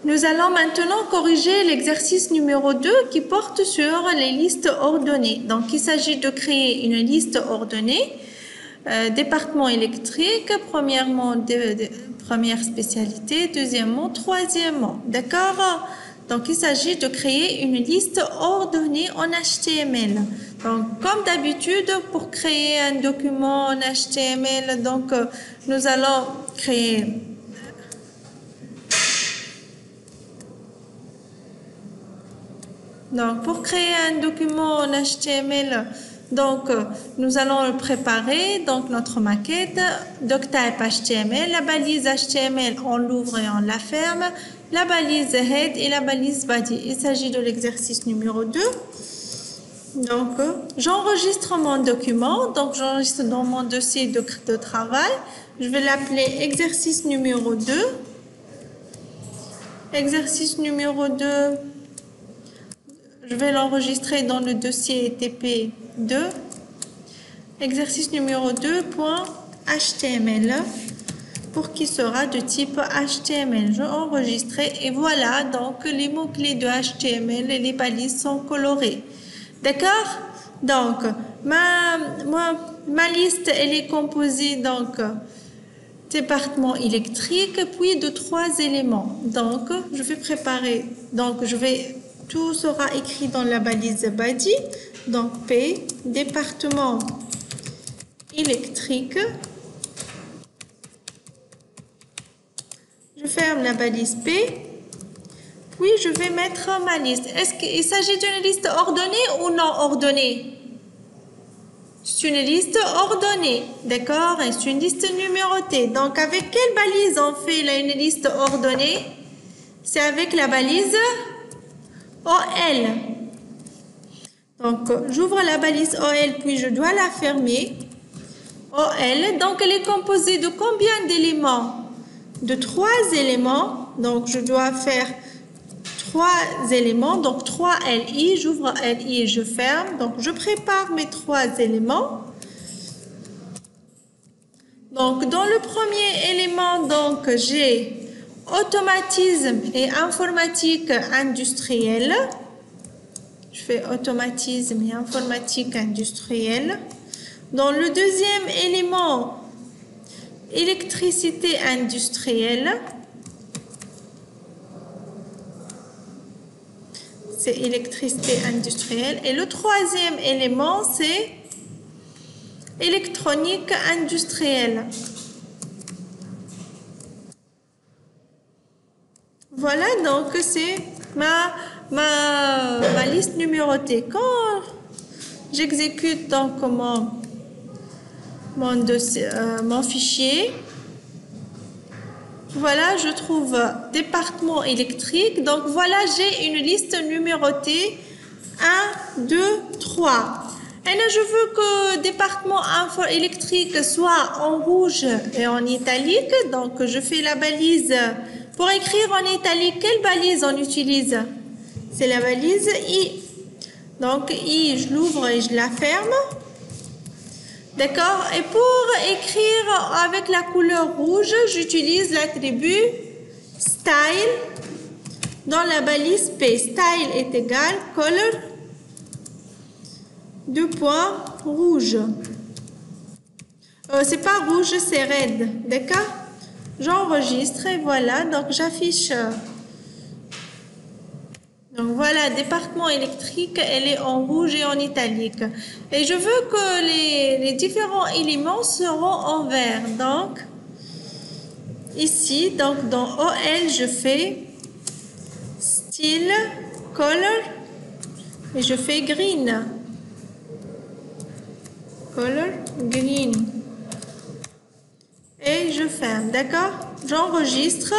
Nous allons maintenant corriger l'exercice numéro 2 qui porte sur les listes ordonnées. Donc, il s'agit de créer une liste ordonnée, département électrique, premièrement, première spécialité, deuxièmement, troisièmement. D'accord? Donc, il s'agit de créer une liste ordonnée en HTML. Donc, comme d'habitude, pour créer un document en HTML, donc, nous allons créer Donc, pour créer un document en HTML, donc, nous allons le préparer, donc notre maquette, doctype HTML, la balise HTML, on l'ouvre et on la ferme, la balise head et la balise body. Il s'agit de l'exercice numéro 2. Donc, j'enregistre mon document, donc j'enregistre dans mon dossier de travail. Je vais l'appeler exercice numéro 2. Exercice numéro 2. Je vais l'enregistrer dans le dossier TP2. Exercice numéro 2.html pour qui sera de type HTML. Je enregistre et voilà, donc les mots-clés de HTML et les balises sont colorées. D'accord? Donc, ma liste, elle est composée donc département électrique, puis de 3 éléments. Donc, je vais préparer, tout sera écrit dans la balise body. Donc, P, département électrique. Je ferme la balise P. Puis, je vais mettre ma liste. Est-ce qu'il s'agit d'une liste ordonnée ou non ordonnée? C'est une liste ordonnée, d'accord? Et c'est une liste numérotée. Donc, avec quelle balise on fait là, une liste ordonnée? C'est avec la balise OL. Donc, j'ouvre la balise OL, puis je dois la fermer. OL, donc elle est composée de combien d'éléments? De 3 éléments. Donc, je dois faire 3 éléments. Donc, 3 LI. J'ouvre LI et je ferme. Donc, je prépare mes 3 éléments. Donc, dans le premier élément, donc, j'ai automatisme et informatique industrielle. Je fais automatisme et informatique industrielle. Dans le deuxième élément, électricité industrielle. C'est électricité industrielle. Et le troisième élément, c'est électronique industrielle. Voilà, donc c'est ma liste numérotée. Quand j'exécute donc mon fichier, voilà, je trouve département électrique. Donc voilà, j'ai une liste numérotée 1, 2, 3. Et là, je veux que département électrique soit en rouge et en italique. Donc je fais la balise. Pour écrire en italique, quelle balise on utilise? C'est la balise I. Donc I, je l'ouvre et je la ferme. D'accord? Et pour écrire avec la couleur rouge, j'utilise l'attribut style dans la balise P. Style est égal color 2 points rouge. C'est pas rouge, c'est red. D'accord? J'enregistre et voilà, donc j'affiche. Donc voilà, département électrique, elle est en rouge et en italique. Et je veux que les différents éléments seront en vert. Donc, ici, donc dans OL, je fais style, color, et je fais green. Color, green. Et je ferme, d'accord? J'enregistre.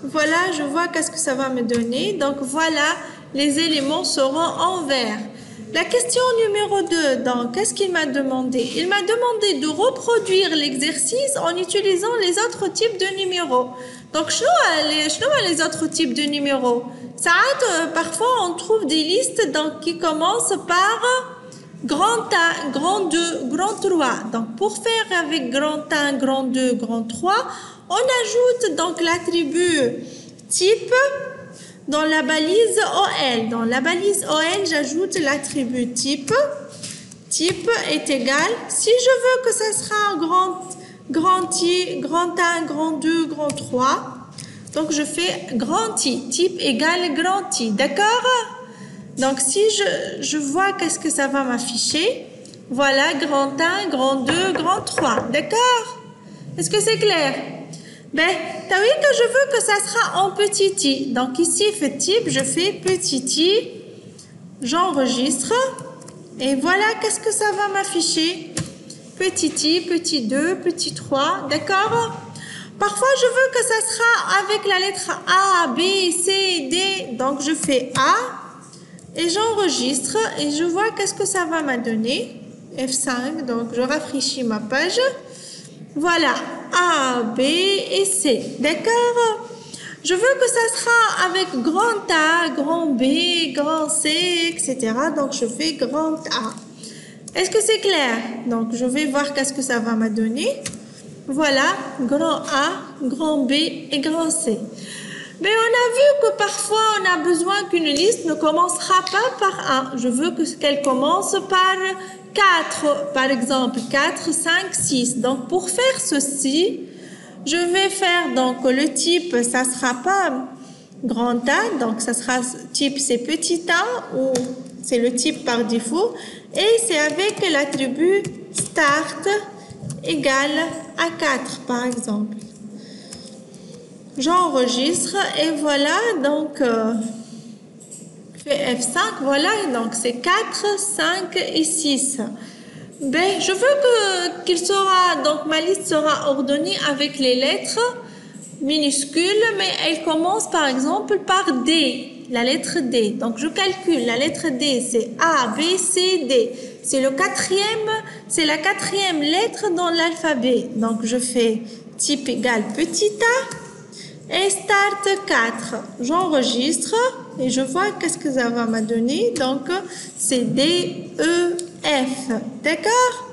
Voilà, je vois qu'est-ce que ça va me donner. Donc voilà, les éléments seront en vert. La question numéro 2, donc, qu'est-ce qu'il m'a demandé? Il m'a demandé de reproduire l'exercice en utilisant les autres types de numéros. Donc, je vois les autres types de numéros. Parfois, on trouve des listes donc, qui commencent par grand 1, grand 2, grand 3. Donc, pour faire avec grand 1, grand 2, grand 3, on ajoute donc l'attribut type dans la balise OL. Dans la balise OL, j'ajoute l'attribut type. Type est égal. Si je veux que ça sera grand I, grand 1, grand 2, grand 3, donc je fais grand I. Type égale grand I. D'accord? Donc si je vois qu'est-ce que ça va m'afficher, voilà grand 1, grand 2, grand 3. D'accord? Est-ce que c'est clair? Ben, tu as vu que je veux que ça sera en petit I. Donc ici, fait type, je fais petit I, j'enregistre. Et voilà, qu'est-ce que ça va m'afficher? Petit I, petit 2, petit 3, d'accord? Parfois, je veux que ça sera avec la lettre A, B, C, D. Donc, je fais A et j'enregistre et je vois qu'est-ce que ça va me donner. F5, donc je rafraîchis ma page. Voilà, A, B et C, d'accord? Je veux que ça sera avec grand A, grand B, grand C, etc. Donc, je fais grand A. Est-ce que c'est clair? Donc, je vais voir qu'est-ce que ça va me donner. Voilà, grand A, grand B et grand C. Mais on a vu que parfois, on a besoin qu'une liste ne commencera pas par 1. Je veux qu'elle commence par 4, par exemple, 4, 5, 6. Donc, pour faire ceci, je vais faire donc le type, ça sera pas grand A, donc ça sera type c'est petit a ou c'est le type par défaut et c'est avec l'attribut start égale à 4 par exemple. J'enregistre et voilà donc je fais F5, voilà donc c'est 4, 5 et 6. Ben, je veux qu'il sera, donc ma liste sera ordonnée avec les lettres minuscules, mais elle commence par exemple par D, la lettre D. Donc je calcule, la lettre D c'est A, B, C, D. C'est la quatrième lettre dans l'alphabet. Donc je fais type égal petit a et start 4. J'enregistre et je vois qu'est-ce que ça va me donner. Donc c'est D, E, F. D'accord?